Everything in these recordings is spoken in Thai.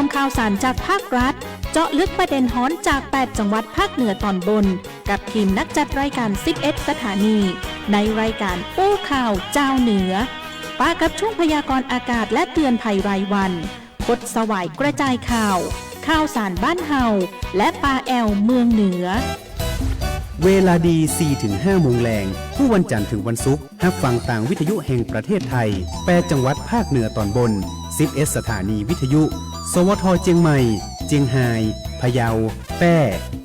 มข่าวสารจากภาครัฐเจาะลึกประเด็นฮ้อนจาก8จังหวัดภาคเหนือตอนบนกับทีมนักจัดรายการ11สถานีในรายการอู้ข่าวเจ้าเหนือป้ากับช่วงพยากรณ์อากาศและเตือนภัยรายวันพดสวายกระจายข่าวสารบ้านเฮาและปาแอลเมืองเหนือเวลาดี 4-5 โมงแรงผู้วันจันทร์ถึงวันศุกร์รับฟังต่างวิทยุแห่งประเทศไทย8จังหวัดภาคเหนือตอนบน11สถานีวิทยุสวทเจียงใหม่เจียงไฮ้พะเยาแพร่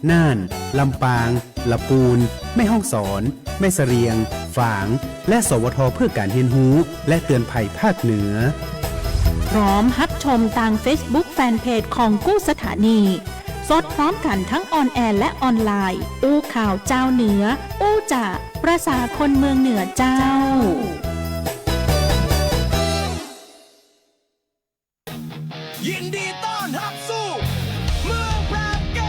น่านลำปางลำพูนแม่ฮ่องสอนแม่เสรียงฝางและสวทเพื่อการเรียนรู้และเตือนภัยภาคเหนือพร้อมรับชมทาง Facebook แฟนเพจของกู้สถานีสดพร้อมกันทั้งออนแอร์และออนไลน์อู้ข่าวเจ้าเหนืออู้จากประสาคนเมืองเหนือเจ้ายินดีต้อนรับสู่เมืองแพร่เก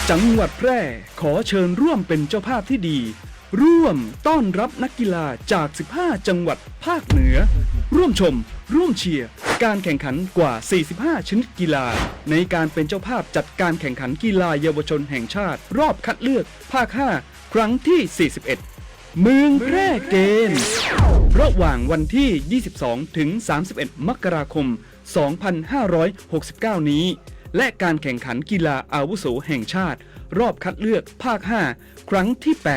จังหวัดแพร่ขอเชิญร่วมเป็นเจ้าภาพที่ดีร่วมต้อนรับนักกีฬาจาก15จังหวัดภาคเหนือร่วมชมร่วมเชียร์การแข่งขันกว่า45ชนิดกีฬาในการเป็นเจ้าภาพจัดการแข่งขันกีฬาเยาวชนแห่งชาติรอบคัดเลือกภาค5ครั้งที่41เมืองแพร่เกมระหว่างวันที่22ถึง31มกราคม2569นี้และการแข่งขันกีฬาอาวุโสแห่งชาติรอบคัดเลือกภาค5ครั้งที่8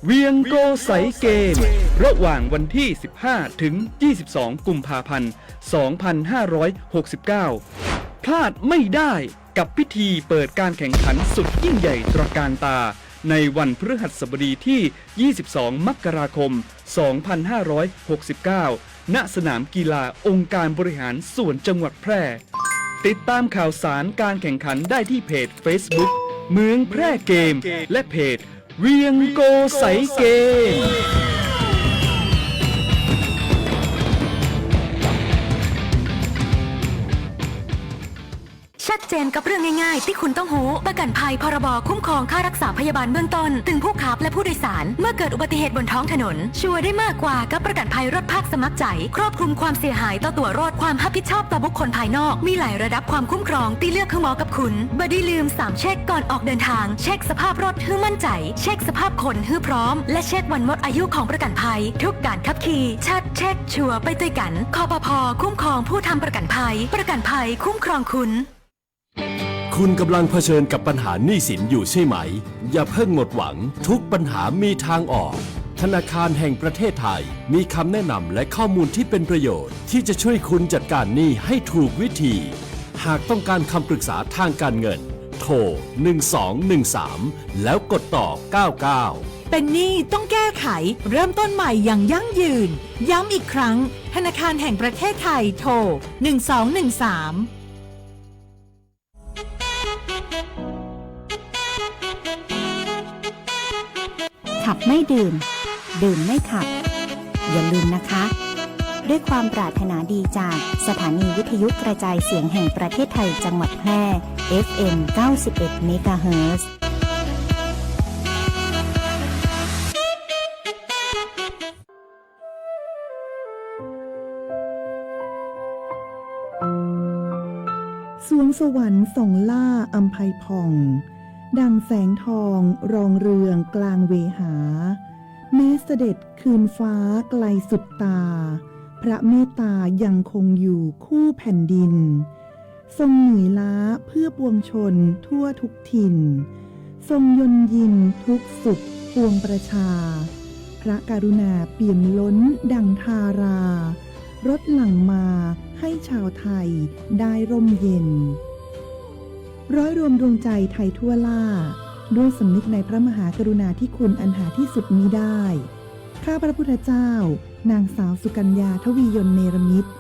เวียงโกไสเกมระหว่างวันที่15ถึง22กุมภาพันธ์2569พลาดไม่ได้กับพิธีเปิดการแข่งขันสุดยิ่งใหญ่ตระการตาในวันพฤหัสบดีที่22มกราคม2569ณสนามกีฬาองค์การบริหารส่วนจังหวัดแพร่ติดตามข่าวสารการแข่งขันได้ที่เพจ Facebook เมืองแพร่เกมและเพจเวียงโกไสเกมชัดเจนกับเรื่องง่ายๆที่คุณต้องรู้ประกันภัยพรบคุ้มครองค่ารักษาพยาบาลเบื้องต้นถึงผู้ขับและผู้โดยสารเมื่อเกิดอุบัติเหตุบนท้องถนนชัวร์ได้มากกว่ากับประกันภัยรถภาคสมัครใจครอบคลุมความเสียหายต่อตัวรถความรับผิดชอบต่อบุคคลภายนอกมีหลายระดับความคุ้มครองที่เลือกคือเหมาะกับคุณบ่ได้ลืม3เช็คก่อนออกเดินทางเช็คสภาพรถให้มั่นใจเช็คสภาพคนให้พร้อมและเช็ควันหมดอายุของประกันภัยทุกการขับขี่ชัดเช็คชัวร์ไปด้วยกันคปภ.คุ้มครองผู้ทำประกันภัยคุ้มครองคุณคุณกำลังเผชิญกับปัญหาหนี้สินอยู่ใช่ไหมอย่าเพิ่งหมดหวังทุกปัญหามีทางออกธนาคารแห่งประเทศไทยมีคำแนะนำและข้อมูลที่เป็นประโยชน์ที่จะช่วยคุณจัดการหนี้ให้ถูกวิธีหากต้องการคำปรึกษาทางการเงินโทร1213แล้วกดต่อ99เป็นหนี้ต้องแก้ไขเริ่มต้นใหม่อย่างยั่งยืนย้ำอีกครั้งธนาคารแห่งประเทศไทยโทร1213ขับไม่ดื่มดื่มไม่ขับอย่าลืมนะคะด้วยความปรารถนาดีจากสถานีวิทยุกระจายเสียงแห่งประเทศไทยจังหวัดแพร่ FM 91 เมกะเฮิรตซ์สวงสวรรค์ส่องล่าอัมไพผ่องดังแสงทองรองเรืองกลางเวหาแม้เสด็จคืนฟ้าไกลสุดตาพระเมตตายังคงอยู่คู่แผ่นดินทรงเหนื่อยล้าเพื่อปวงชนทั่วทุกถิ่นทรงยนยินทุกสุขปวงประชาพระกรุณาเปี่ยมล้นดังทารารถหลั่งมาให้ชาวไทยได้ร่มเย็นร้อยรวมดวงใจไทยทั่วล่าด้วยสำนึกในพระมหากรุณาธิคุณอันหาที่สุดมิได้ข้าพระพุทธเจ้านางสาวสุกัญญาทวียนเนรมิตร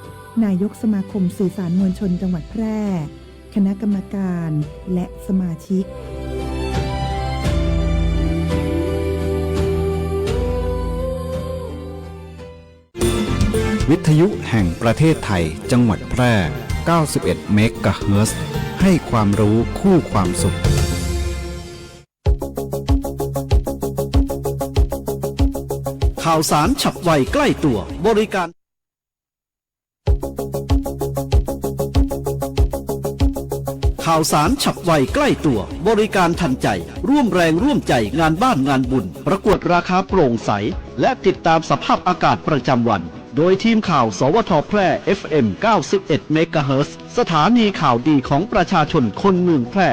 นายกสมาคมสื่อสารมวลชนจังหวัดแพร่คณะกรรมการและสมาชิกวิทยุแห่งประเทศไทยจังหวัดแพร่91 เมกะเฮิรตซ์ให้ความรู้คู่ความสุขข่าวสารฉับไวใกล้ตัวบริการ ข่าวสารฉับไวใกล้ตัวบริการทันใจร่วมแรงร่วมใจงานบ้านงานบุญประกวดราคาโปร่งใสและติดตามสภาพอากาศประจำวันโดยทีมข่าวสวทแพร่ FM 91 เมกะเฮิรตซ์สถานีข่าวดีของประชาชนคนเมืองแพร่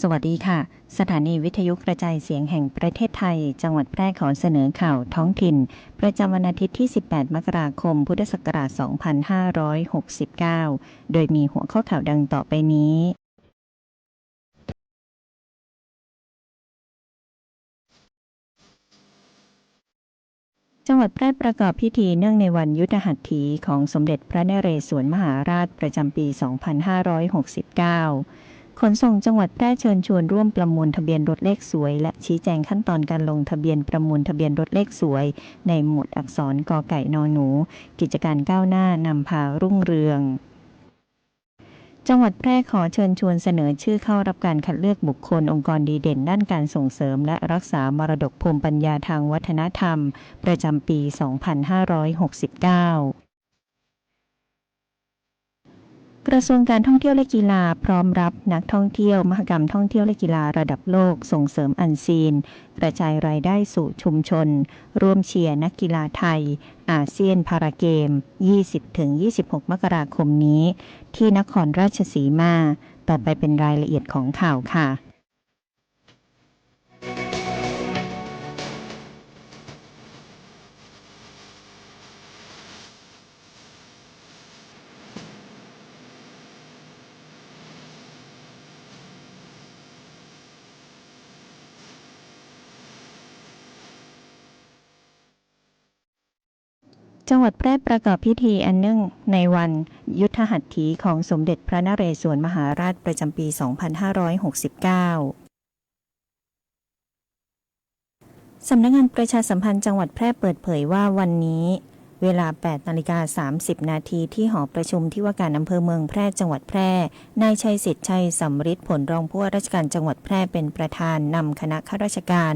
สวัสดีค่ะสถานีวิทยุกระจายเสียงแห่งประเทศไทยจังหวัดแพร่ขอเสนอข่าวท้องถิ่นประจำวันอาทิตย์ที่18มกราคมพุทธศักราช2569โดยมีหัวข้อข่าวดังต่อไปนี้จังหวัดแพร่ประกอบพิธีเนื่องในวันยุทธหัตถีของสมเด็จพระนเรศวรมหาราชประจำปี 2569ขนส่งจังหวัดแพร่เชิญชวนร่วมประมูลทะเบียนรถเลขสวยและชี้แจงขั้นตอนการลงทะเบียนประมูลทะเบียนรถเลขสวยในหมวดอักษรกไก่นหนูกิจการก้าวหน้านำพารุ่งเรืองจังหวัดแพร่ขอเชิญชวนเสนอชื่อเข้ารับการคัดเลือกบุคคลองค์กรดีเด่นด้านการส่งเสริมและรักษามรดกภูมิปัญญาทางวัฒนธรรมประจำปี 2569กระทรวงการท่องเที่ยวและกีฬาพร้อมรับนักท่องเที่ยวมหกรรมท่องเที่ยวและกีฬาระดับโลกส่งเสริมอันซีนกระจายรายได้สู่ชุมชนร่วมเชียร์นักกีฬาไทยอาเซียนพาราเกม 20-26 มกราคมนี้ที่นครราชสีมาต่อไปเป็นรายละเอียดของข่าวค่ะจังหวัดแพร่ประกอบพิธีอันเนื่องในวันยุทธหัตถีของสมเด็จพระนเรศวรมหาราชประจำปี 2569 สำนักงานประชาสัมพันธ์จังหวัดแพร่เปิดเผยว่าวันนี้เวลา 8:30 นาทีที่หอประชุมที่ว่าการอำเภอเมืองแพร่จังหวัดแพร่นายชัยสิทธิ์ชัยสำริดผลรองผู้ว่าราชการจังหวัดแพร่เป็นประธานนำคณะข้าราชการ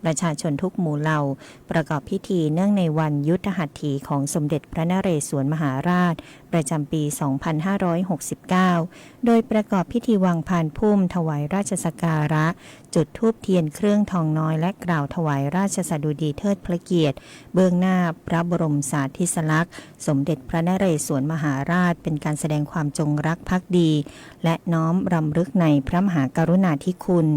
ประชาชนทุกหมู่เหล่าประกอบพิธีเนื่องในวันยุทธหัตถีของสมเด็จพระนเรศวรมหาราชประจำปี 2569 โดยประกอบพิธีวางพานพุ่มถวายราชสักการะจุดธูปเทียนเครื่องทองน้อยและกล่าวถวายราชสดุดีเทิดพระเกียรติเบื้องหน้าพระบรมสาธิสลักษณ์สมเด็จพระนเรศวรมหาราชเป็นการแสดงความจงรักภักดีและน้อมรำลึกในพระมหากรุณาธิคุณ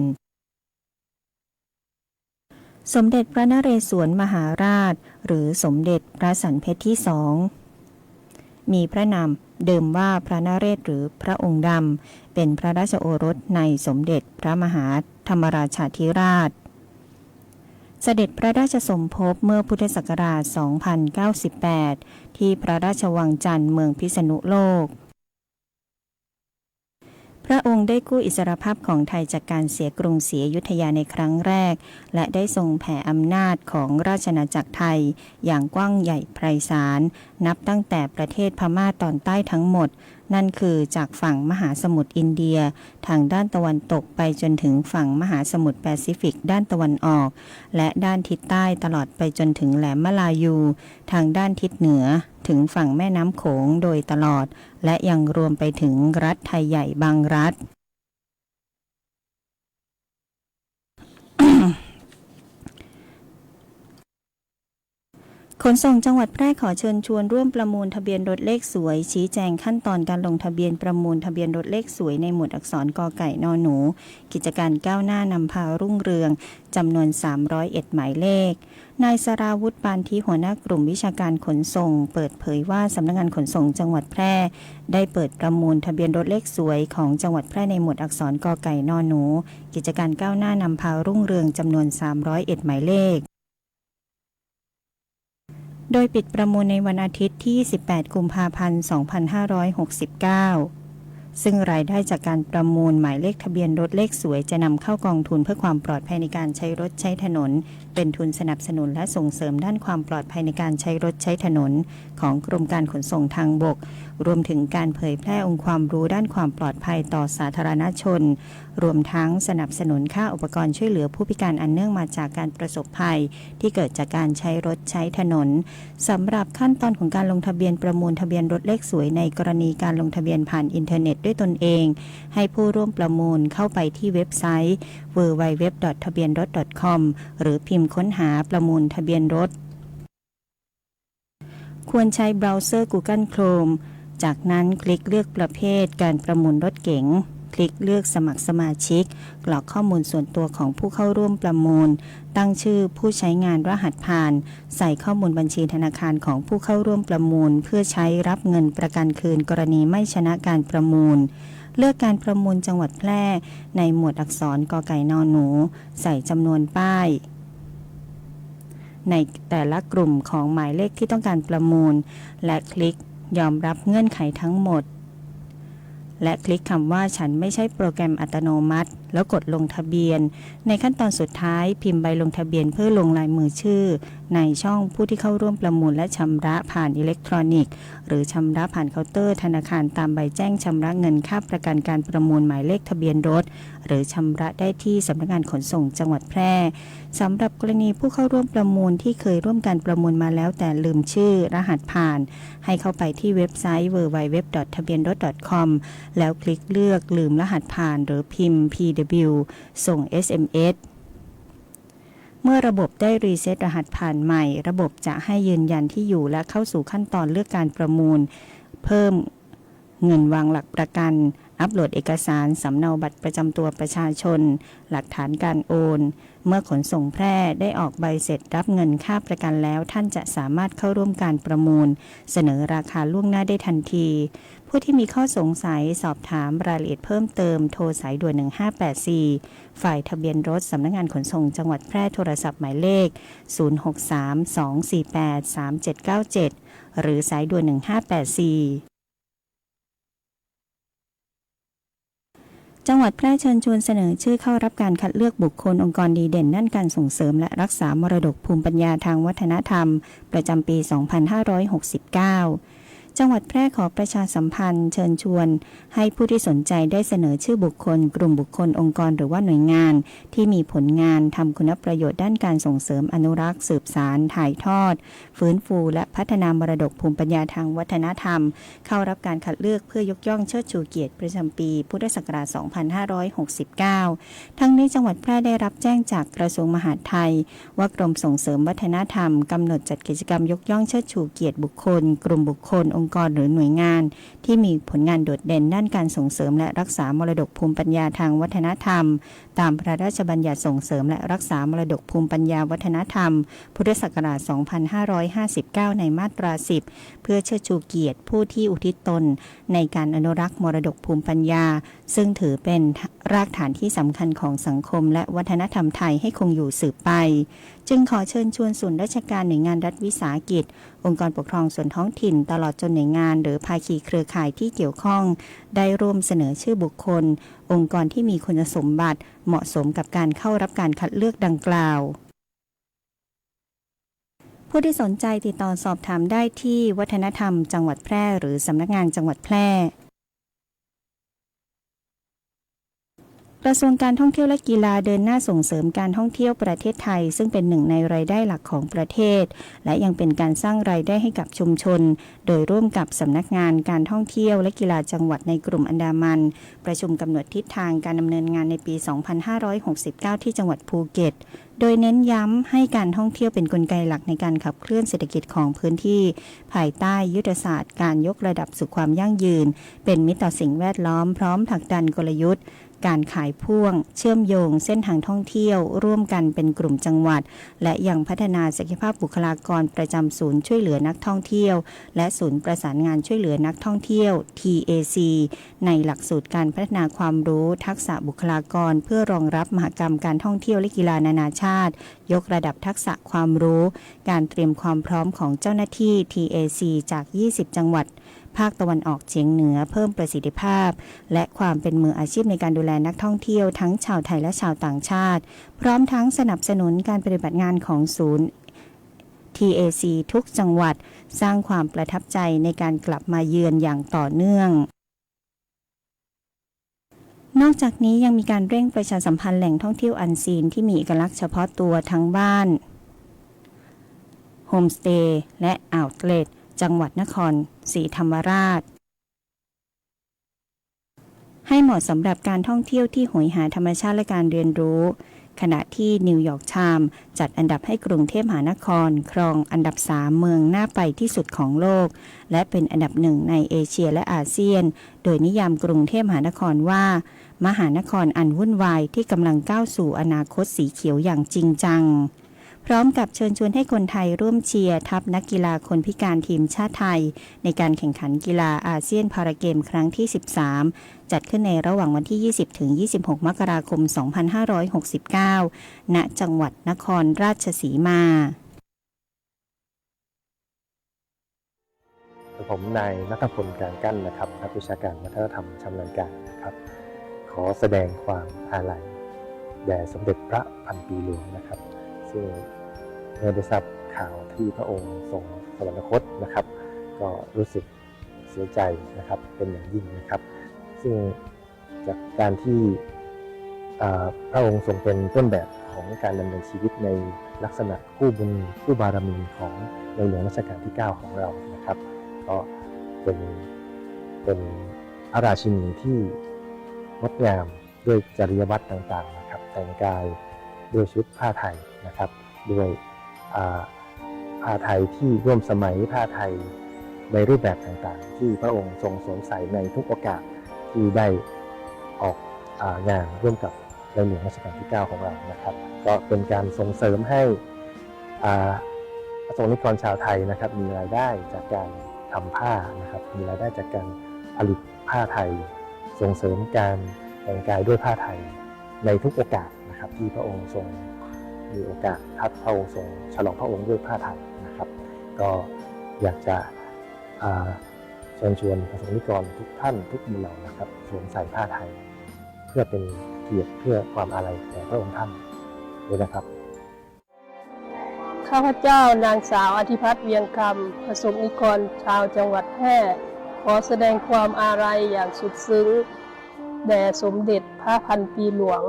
สมเด็จพระนเรศวรมหาราชหรือสมเด็จพระสันเพชรที่2มีพระนามเดิมว่าพระนเรศหรือพระองค์ดำเป็นพระราชโอรสในสมเด็จพระมหาธรรมราชาธิราชเสด็จพระราชสมภพเมื่อพุทธศักราช 2098 ที่พระราชวังจันทร์เมืองพิษณุโลกพระองค์ได้กู้อิสรภาพของไทยจากการเสียกรุงศรีอยุธยาในครั้งแรกและได้ทรงแผ่อำนาจของราชอาณาจักรไทยอย่างกว้างใหญ่ไพศาลนับตั้งแต่ประเทศพม่าตอนใต้ทั้งหมดนั่นคือจากฝั่งมหาสมุทรอินเดียทางด้านตะวันตกไปจนถึงฝั่งมหาสมุทรแปซิฟิกด้านตะวันออกและด้านทิศใต้ตลอดไปจนถึงแหลมมลายูทางด้านทิศเหนือถึงฝั่งแม่น้ำโขงโดยตลอดและยังรวมไปถึงรัฐไทยใหญ่บางรัฐ ขนส่งจังหวัดแพร่ขอเชิญชวนร่วมประมูลทะเบียนรถเลขสวยชี้แจงขั้นตอนการลงทะเบียนประมูลทะเบียนรถเลขสวยในหมวดอักษรกไก่นหนูกิจการก้าวหน้านำพารุ่งเรืองจำนวน301หมายเลขนายสราวุฒิปานทิหัวหน้ากลุ่มวิชาการขนส่งเปิดเผยว่าสำนักงานขนส่งจังหวัดแพร่ได้เปิดประมูลทะเบียนรถเลขสวยของจังหวัดแพร่ในหมวดอักษรกไก่นหนูกิจการก้าวหน้านำพารุ่งเรืองจำนวน301หมายเลขโดยปิดประมูลในวันอาทิตย์ที่ 18 กุมภาพันธ์ 2569 ซึ่งรายได้จากการประมูลหมายเลขทะเบียนรถเลขสวยจะนำเข้ากองทุนเพื่อความปลอดภัยในการใช้รถใช้ถนนเป็นทุนสนับสนุนและส่งเสริมด้านความปลอดภัยในการใช้รถใช้ถนนของกรมการขนส่งทางบกรวมถึงการเผยแพร่องค์ความรู้ด้านความปลอดภัยต่อสาธารณชนรวมทั้งสนับสนุนค่าอุปกรณ์ช่วยเหลือผู้พิการอันเนื่องมาจากการประสบภัยที่เกิดจากการใช้รถใช้ถนนสำหรับขั้นตอนของการลงทะเบียนประมูลทะเบียนรถเลขสวยในกรณีการลงทะเบียนผ่านอินเทอร์เน็ตด้วยตนเองให้ผู้ร่วมประมูลเข้าไปที่เว็บไซต์ www.ทะเบียนรถ .com หรือพิมพ์ค้นหาประมูลทะเบียนรถควรใช้เบราว์เซอร์ Google Chrome จากนั้นคลิกเลือกประเภทการประมูลรถเก๋งคลิกเลือกสมัครสมาชิกกรอกข้อมูลส่วนตัวของผู้เข้าร่วมประมูลตั้งชื่อผู้ใช้งานรหัสผ่านใส่ข้อมูลบัญชีธนาคารของผู้เข้าร่วมประมูลเพื่อใช้รับเงินประกันคืนกรณีไม่ชนะการประมูลเลือกการประมูลจังหวัดแพร่ในหมวดอักษรกไก่นหนูใส่จำนวนป้ายในแต่ละกลุ่มของหมายเลขที่ต้องการประมูลและคลิกยอมรับเงื่อนไขทั้งหมดและคลิกคำว่าฉันไม่ใช่โปรแกรมอัตโนมัติแล้วกดลงทะเบียนในขั้นตอนสุดท้ายพิมพ์ใบลงทะเบียนเพื่อลงลายมือชื่อในช่องผู้ที่เข้าร่วมประมูลและชำระผ่านอิเล็กทรอนิกส์หรือชำระผ่านเคาน์เตอร์ธนาคารตามใบแจ้งชำระเงินค่าประกันการประมูลหมายเลขทะเบียนรถหรือชำระได้ที่สำนักงานขนส่งจังหวัดแพร่สำหรับกรณีผู้เข้าร่วมประมูลที่เคยร่วมการประมูลมาแล้วแต่ลืมชื่อรหัสผ่านให้เข้าไปที่เว็บไซต์ www.ทะเบียนรถ .com แล้วคลิกเลือกลืมรหัสผ่านหรือพิมพ์ PW ส่ง SMS เมื่อระบบได้รีเซ็ตรหัสผ่านใหม่ระบบจะให้ยืนยันที่อยู่และเข้าสู่ขั้นตอนเลือกการประมูลเพิ่มเงินวางหลักประกันอัปโหลดเอกสารสำเนาบัตรประจำตัวประชาชนหลักฐานการโอนเมื่อขนส่งแพร่ได้ออกใบเสร็จรับเงินค่าประกันแล้วท่านจะสามารถเข้าร่วมการประมูลเสนอราคาล่วงหน้าได้ทันทีผู้ที่มีข้อสงสัยสอบถามรายละเอียดเพิ่มเติมโทรสายด่วน1584ฝ่ายทะเบียนรถสำนักงานขนส่งจังหวัดแพร่โทรศัพท์หมายเลข0632483797หรือสายด่วน1584จังหวัดแพร่เชิญชวนเสนอชื่อเข้ารับการคัดเลือกบุคคลองค์กรดีเด่นด้านการส่งเสริมและรักษามรดกภูมิปัญญาทางวัฒนธรรมประจำปี 2569 จังหวัดแพร่ขอประชาสัมพันธ์เชิญชวนให้ผู้ที่สนใจได้เสนอชื่อบุคคลกลุ่มบุคคลองค์กรหรือว่าหน่วยงานที่มีผลงานทำคุณประโยชน์ด้านการส่งเสริมอนุรักษ์สืบสานถ่ายทอดฟื้นฟูและพัฒนามรดกภูมิปัญญาทางวัฒนธรรมเข้ารับการคัดเลือกเพื่อยกย่องเชิดชูเกียรติประจำปีพุทธศักราช 2569 ทั้งนี้จังหวัดแพร่ได้รับแจ้งจากกระทรวงมหาดไทยว่ากรมส่งเสริมวัฒนธรรมกำหนดจัดกิจกรรมยกย่องเชิดชูเกียรติบุคคลกลุ่มบุคคลองค์กรหรือหน่วยงานที่มีผลงานโดดเด่นด้านการส่งเสริมและรักษามรดกภูมิปัญญาทางวัฒนธรรมตามพระราชบัญญัติส่งเสริมและรักษามรดกภูมิปัญญาวัฒนธรรมพุทธศักราช 2559 ในมาตรา 10 เพื่อเชิดชูเกียรติผู้ที่อุทิศตนในการอนุรักษ์มรดกภูมิปัญญาซึ่งถือเป็นรากฐานที่สำคัญของสังคมและวัฒนธรรมไทยให้คงอยู่สืบไปจึงขอเชิญชวนส่วนราชการหน่วยงานรัฐวิสาหกิจองค์กรปกครองส่วนท้องถิ่นตลอดจนหน่วยงานหรือภาคีเครือข่ายที่เกี่ยวข้องได้ร่วมเสนอชื่อบุคคลองค์กรที่มีคุณสมบัติเหมาะสมกับการเข้ารับการคัดเลือกดังกล่าวผู้ที่สนใจติดต่อสอบถามได้ที่วัฒนธรรมจังหวัดแพร่หรือสำนักงานจังหวัดแพร่กระทรวงการท่องเที่ยวและกีฬาเดินหน้าส่งเสริมการท่องเที่ยวประเทศไทยซึ่งเป็นหนึ่งในรายได้หลักของประเทศและยังเป็นการสร้างรายได้ให้กับชุมชนโดยร่วมกับสำนักงานการท่องเที่ยวและกีฬาจังหวัดในกลุ่มอันดามันประชุมกำหนดทิศทางการดำเนินงานในปี 2569 ที่จังหวัดภูเก็ตโดยเน้นย้ำให้การท่องเที่ยวเป็นกลไกหลักในการขับเคลื่อนเศรษฐกิจของพื้นที่ภายใต้ยุทธศาสตร์การยกระดับสู่ความยั่งยืนเป็นมิตรต่อสิ่งแวดล้อมพร้อมผลักดันกลยุทธ์การขายพ่วงเชื่อมโยงเส้นทางท่องเที่ยวร่วมกันเป็นกลุ่มจังหวัดและยังพัฒนาศักยภาพบุคลากรประจำศูนย์ช่วยเหลือนักท่องเที่ยวและศูนย์ประสานงานช่วยเหลือนักท่องเที่ยว TAC ในหลักสูตรการพัฒนาความรู้ทักษะบุคลากรเพื่อรองรับมหกรรมการท่องเที่ยวและกีฬานานาชาติยกระดับทักษะความรู้การเตรียมความพร้อมของเจ้าหน้าที่ TAC จาก 20 จังหวัด ภาคตะวันออกเฉียงเหนือเพิ่มประสิทธิภาพและความเป็นมืออาชีพในการดูแลนักท่องเที่ยวทั้งชาวไทยและชาวต่างชาติพร้อมทั้งสนับสนุนการปฏิบัติงานของศูนย์ TAC ทุกจังหวัดสร้างความประทับใจในการกลับมาเยือนอย่างต่อเนื่องนอกจากนี้ยังมีการเร่งประชาสัมพันธ์แหล่งท่องเที่ยวอันซีนที่มีเอกลักษณ์เฉพาะตัวทั้งบ้านโฮมสเตย์และอ่าวเลทจังหวัดนครศรีธรรมราชให้เหมาะสำหรับการท่องเที่ยวที่โหยหาธรรมชาติและการเรียนรู้ขณะที่นิวยอร์กไทม์จัดอันดับให้กรุงเทพมหานครครองอันดับ3เมืองน่าไปที่สุดของโลกและเป็นอันดับ1ในเอเชียและอาเซียนโดยนิยามกรุงเทพมหานครว่ามหานครอันวุ่นวายที่กำลังก้าวสู่อนาคตสีเขียวอย่างจริงจังพร้อมกับเชิญชวนให้คนไทยร่วมเชียร์ทัพนักกีฬาคนพิการทีมชาติไทยในการแข่งขันกีฬาอาเซียนพาราเกมครั้งที่13จัดขึ้นในระหว่างวันที่20ถึง26มกราคม2569ณจังหวัดนครราชสีมาผมนายณัฐพล การกั้นนะครับนักวิชาการวัฒนธรรมชำนาญการนะครับขอแสดงความอาลัยแด่สมเด็จพระพันปีหลวงนะครับซึ่งเมื่อได้ทราบข่าวที่พระองค์ทรงสวรรคตนะครับก็รู้สึกเสียใจนะครับเป็นอย่างยิ่งนะครับซึ่งจากการที่พระองค์ทรงเป็นต้นแบบของการดำเนินชีวิตในลักษณะคู่บุญคู่บารมีของในหลวงรัชกาลที่9ของเรานะครับก็เป็นพระราชินีที่งดงามด้วยจริยวัตรต่างๆนะครับแต่งกายด้วยชุดผ้าไทยนะครับด้วยผ้าไทยที่ร่วมสมัยผ้าไทยในรูปแบบต่างๆที่พระองค์ทรงสวมใส่ในทุกโอกาสที่ได้ออกงานร่วมกับในหลวงรัชกาลที่9ของเรานะครับก็เป็นการส่งเสริมให้ประสงค์นิกรชาวไทยนะครับมีรายได้จากการทำผ้านะครับมีรายได้จากการผลิตผ้าไทยส่งเสริมการแต่งกายด้วยผ้าไทยในทุกโอกาสนะครับที่พระองค์ทรงมีโอกาสพระองค์ทรงฉลองพระองค์ด้วยผ้าไทยนะครับก็อยากจะเชิญชวนประสงค์นิกรทุกท่านทุกหมู่เหล่านะครับสวมใส่ผ้าไทยเพื่อเป็นเกียรติเพื่อความอาลัยแด่พระองค์ท่านด้วยนะครับข้าพเจ้านางสาวอธิพัฒน์เวียงคำประสงค์นิกรชาวจังหวัดแพร่ขอแสดงความอาลัยอย่างสุดซึ้งแด่สมเด็จพระพันปีหลวง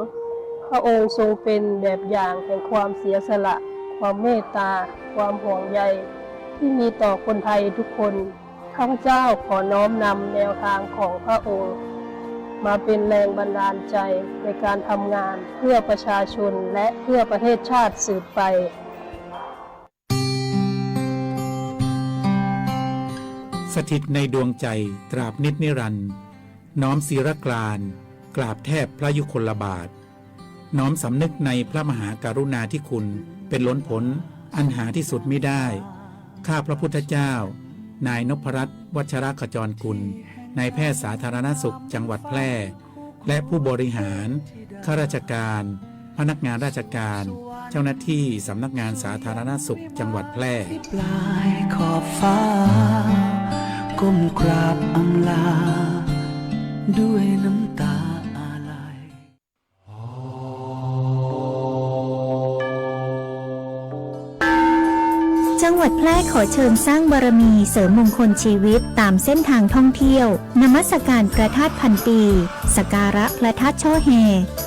พระองค์ทรงเป็นแบบอย่างแห่งความเสียสละความเมตตาความห่วงใยที่มีต่อคนไทยทุกคนข้าพเจ้าขอน้อมนำแนวทางของพระองค์มาเป็นแรงบันดาลใจในการทำงานเพื่อประชาชนและเพื่อประเทศชาติสืบไปสถิตในดวงใจตราบนิจนิรันดร์น้อมศิรกรานต์กราบแทบพระยุคลบาทน้อมสำนึกในพระมหากรุณาธิคุณเป็นล้นพ้นอันหาที่สุดมิได้ข้าพระพุทธเจ้านายนพรัตน์วัชรขจรกุลนายแพทย์สาธารณสุขจังหวัดแพร่และผู้บริหารข้าราชการพนักงานราชการเจ้าหน้าที่สำนักงานสาธารณสุขจังหวัดแพร่ปลายขอบฟ้าก้มกราบอำลาด้วยน้ำตาอาลัย จังหวัดแพร่ขอเชิญสร้างบารมีเสริมมงคลชีวิตตามเส้นทางท่องเที่ยวนมัสการพระธาตุพันปีสักการะพระธาตุช่อแฮ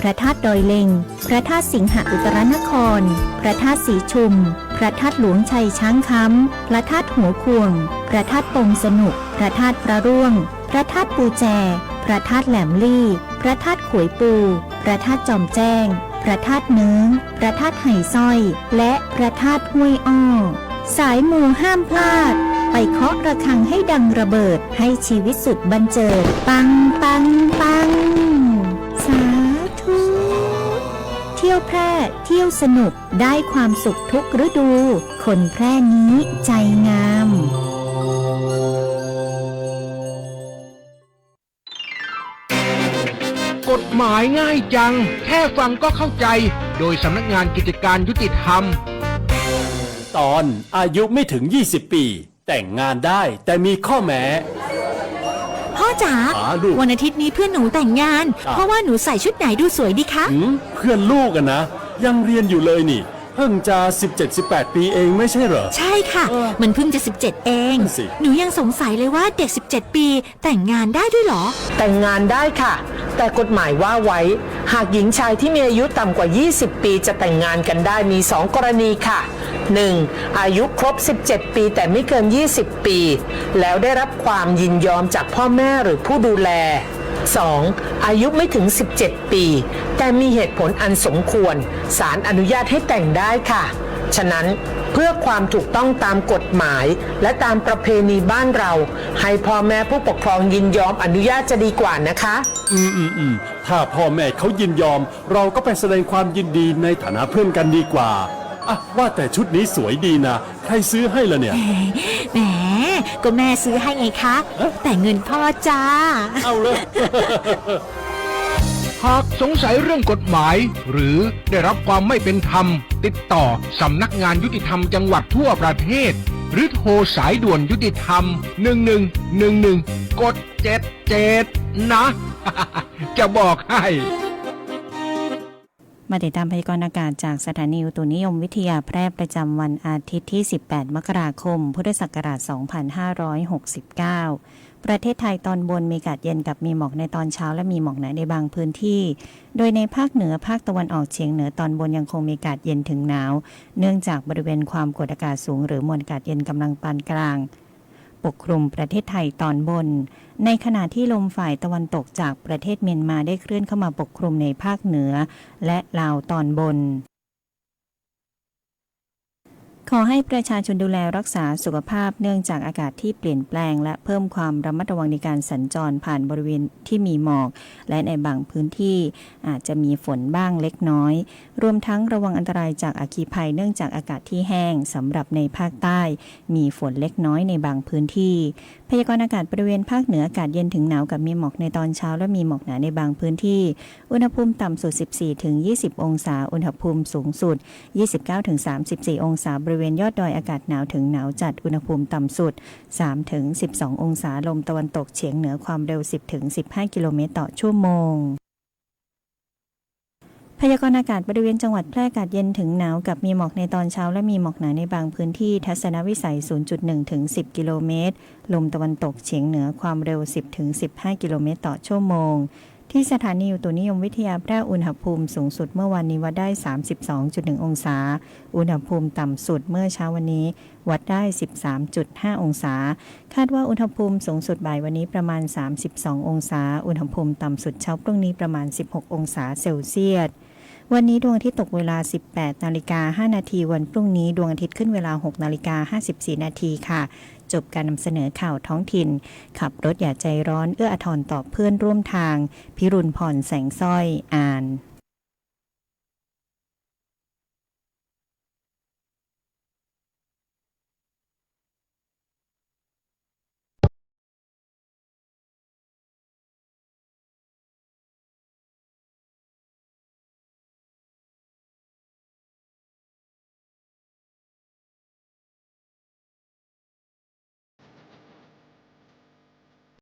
พระธาตุดอยเล็งพระธาตุสิงหอุตรนครพระธาตุสีชุมพระธาตุหลวงชัยช้างคำพระธาตุหัวควงพระธาตุปงสนุกพระธาตุพระร่วงพระธาตุปูแจพระธาตุแหลมลี่พระธาตุขวยปูพระธาตุจอมแจ้งพระธาตุเนื้อพระธาตุไหสร้อยและพระธาตุห้วยอ้อสายมูห้ามพลาดไปเคาะระฆังให้ดังระเบิดให้ชีวิตสุดบันเจิดปังปังปังสาธุเที่ยวแพร่เที่ยวสนุกได้ความสุขทุกฤดูคนแพร่นี้ใจงามกฎหมายง่ายจังแค่ฟังก็เข้าใจโดยสำนักงานกิจการยุติธรรมตอนอายุไม่ถึง20 ปีแต่งงานได้แต่มีข้อแม้ จ๋า ลูก วันอาทิตย์นี้เพื่อนหนูแต่งงาน เพราะว่าหนูใส่ชุดไหนดูสวยดีคะ เพื่อนลูกอะนะยังเรียนอยู่เลยนี่เพิ่งจะ17-18 ปีเองไม่ใช่เหรอใช่ค่ะมันเพิ่งจะ17เองหนูยังสงสัยเลยว่าเด็ก17ปีแต่งงานได้ด้วยเหรอแต่งงานได้ค่ะแต่กฎหมายว่าไว้หากหญิงชายที่มีอายุต่ำกว่า20ปีจะแต่งงานกันได้มี2กรณีค่ะ 1. อายุครบ17ปีแต่ไม่เกิน20ปีแล้วได้รับความยินยอมจากพ่อแม่หรือผู้ดูแล 2. อายุไม่ถึง17ปีแต่มีเหตุผลอันสมควรศาลอนุญาตให้แต่งได้ค่ะฉะนั้นเพื่อความถูกต้องตามกฎหมายและตามประเพณีบ้านเราให้พ่อแม่ผู้ปกครองยินยอมอนุญาตจะดีกว่านะคะถ้าพ่อแม่เขายินยอมเราก็ไปแสดงความยินดีในฐานะเพื่อนกันดีกว่าว่าแต่ชุดนี้สวยดีนะใครซื้อให้ล่ะเนี่ยแหมก็แม่ซื้อให้ไงคะแต่เงินพ่อจ้าเอาเลยหากสงสัยเรื่องกฎหมายหรือได้รับความไม่เป็นธรรมติดต่อสำนักงานยุติธรรมจังหวัดทั่วประเทศหรือโทรสายด่วนยุติธรรม1111กด77นะจะบอกให้มาติดตามพยากรณ์อากาศจากสถานีอุตุนิยมวิทยาแพร่ประจำวันอาทิตย์ที่18มกราคมพุทธศักราช2569ประเทศไทยตอนบนมีอากาศเย็นกับมีหมอกในตอนเช้าและมีหมอกหนาในบางพื้นที่โดยในภาคเหนือภาคตะวันออกเฉียงเหนือตอนบนยังคงมีอากาศเย็นถึงหนาวเนื่องจากบริเวณความกดอากาศสูงหรือมวลอากาศเย็นกำลังปานกลางปกคลุมประเทศไทยตอนบนในขณะที่ลมฝ่ายตะวันตกจากประเทศเมียนมาได้เคลื่อนเข้ามาปกคลุมในภาคเหนือและลาวตอนบนขอให้ประชาชนดูแลรักษาสุขภาพเนื่องจากอากาศที่เปลี่ยนแปลงและเพิ่มความระมัดระวังในการสัญจรผ่านบริเวณที่มีหมอกและในบางพื้นที่อาจจะมีฝนบ้างเล็กน้อยรวมทั้งระวังอันตรายจากอัคคีภัยเนื่องจากอากาศที่แห้งสำหรับในภาคใต้มีฝนเล็กน้อยในบางพื้นที่พยากรณ์อากาศบริเวณภาคเหนืออากาศเย็นถึงหนาวกับมีหมอกในตอนเช้าและมีหมอกหนาในบางพื้นที่อุณหภูมิต่ำสุด 14-20 องศาอุณหภูมิสูงสุด 29-34 องศาบริเวณยอดดอยอากาศหนาวถึงหนาวจัดอุณหภูมิต่ำสุด 3-12 องศาลมตะวันตกเฉียงเหนือความเร็ว 10-15 กิโลเมตรต่อชั่วโมงพยากรณ์อากาศบริเวณจังหวัดแพร่อากาศเย็นถึงหนาวกับมีหมอกในตอนเช้าและมีหมอกหนาในบางพื้นที่ทัศนวิสัย 0.1 ถึง 10 กิโลเมตรลมตะวันตกเฉียงเหนือความเร็ว 10 ถึง 15 กิโลเมตรต่อชั่วโมงที่สถานีอุตุนิยมวิทยาแพร่อุณหภูมิสูงสุดเมื่อวันนี้วัดได้ 32.1 องศาอุณหภูมิต่ำสุดเมื่อเช้าวันนี้วัดได้ 13.5 องศาคาดว่าอุณหภูมิสูงสุดบ่ายวันนี้ประมาณ 32 องศาอุณหภูมิต่ำสุดเช้าพรุ่งนี้ประมาณ 16 องศาเซลเซียสวันนี้ดวงอาทิตย์ตกเวลา 18:05 นาทีวันพรุ่งนี้ดวงอาทิตย์ขึ้นเวลา 6:54 นาทีค่ะจบการนำเสนอข่าวท้องถิ่นขับรถอย่าใจร้อนเอื้ออาทรต่อเพื่อนร่วมทางพิรุณพรแสงสร้อยอ่าน